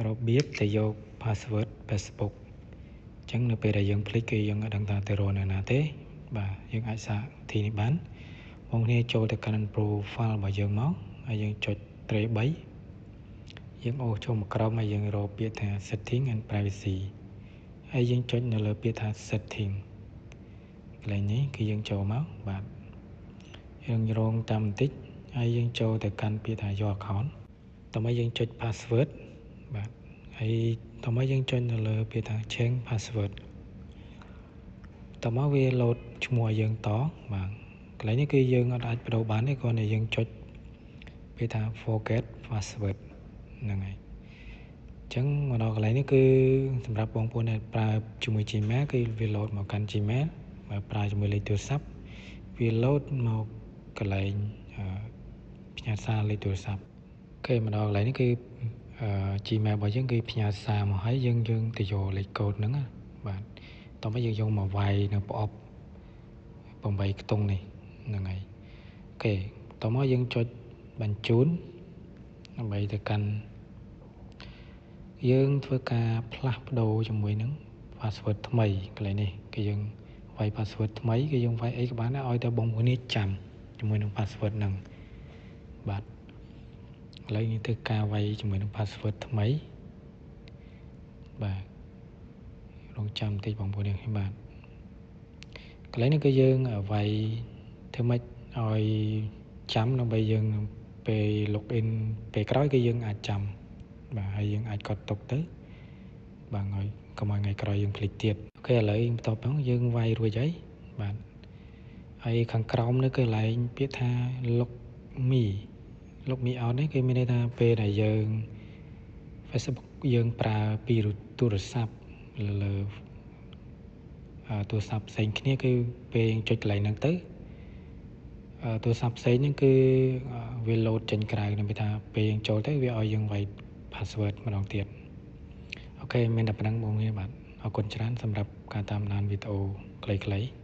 របៀបទៅយក password Facebook អញ្ចឹងនៅពេលដែលយើងភ្លេចគឺយើងអត់ដឹងថាទៅរកនៅណាទេបាទយើងអាចសាកវិធីនេះបានបងប្អូនចូលទៅកាន់ profile របស់យើងមកហើយយើងចុចត្រី3យើងអូសចូលមកក្រោមហើយយើងរកពាក្យថា setting and privacy ហើយយើងចុចនៅលើពាក្យថា setting កន្លែងនេះគឺយើងចូលមកបាទយើងរងតាមបន្តិចហើយយើងចូលទៅកាន់ពាក្យថា your account តោះមកយើងចុច password បាទហើយតោះមកយើងចុចនៅលើពាក្យថា change password តោះមកវា load ឈ្មោះឲ្យយើងតបាទកន្លែងនេះគឺយើងអត់អាចបដូរបានទេគ្រាន់តែយើងចុចពាក្យថា forget password ហ្នឹងហើយអញ្ចឹងមកដល់កន្លែងនេះគឺសម្រាប់បងប្អូនដែលប្រើជាមួយ Gmail គឺវា load មកកាន់ Gmail បើប្រើជាមួយលេខទូរស័ព្ទវា load មកកន្លែងផ្ញើសារលេខទូរស័ព្ទអូខេមកដល់កន្លែងនេះគឺGmail របស់យើងគឺផ្ញើសារមកហើយយើងទៅយកលេខកូដហ្នឹងបាទតោះមកយើងយកមកវាយនៅប្រអប់8ខ្ទង់នេះហ្នឹងហើយអូខេតោះមកយើងចុចបញ្ជូនដើម្បីទៅកាន់យើងធ្វើការផ្លាស់ប្ដូរជាមួយនឹង password ថ្មីកន្លែងនេះគឺយើងវាយ password ថ្មីគឺយើងវាយអីក៏បានដែរឲ្យតែបងប្អូននេះចាំជាមួយនឹង password ហ្នឹងបាទឥឡូវយើងធ្វើការវាយជាមួយនឹង password ថ្មីបាទរងចាំបន្តិចបងប្អូននេះបាទកន្លែងនេះគឺយើងវាយធ្វើម៉េចឲ្យចាំដើម្បីយើងពេល login ពេលក្រោយគឺយើងអាចចាំបាទហើយយើងអាចកត់ទុកទៅបាទឲ្យកុំឲ្យថ្ងៃក្រោយយើងភ្លេចទៀតអូខេឥឡូវបន្ទាប់មកយើងវាយរួចហើយបាទហើយខាងក្រោមនេះគឺកន្លែងពាក្យថា log me out នេះគឺមានន័យថាពេលដែលយើង Facebook យើងប្រើពីទូរស័ព្ទលើទូរស័ព្ទផ្សេងគ្នាគឺពេលយើងចុចកន្លែងហ្នឹងទៅទូរស័ព្ទផ្សេងហ្នឹងគឺវា load ចេញក្រៅនឹងវាថាពេលយើងចូលទៅវាឲ្យយើងវាយ password ម្ដងទៀតអូខេមានតែប៉ុណ្្នឹងបងប្អូនបាទអរគុណច្រើនសម្រាប់ការតាមដានវីដេអូខ្លីៗ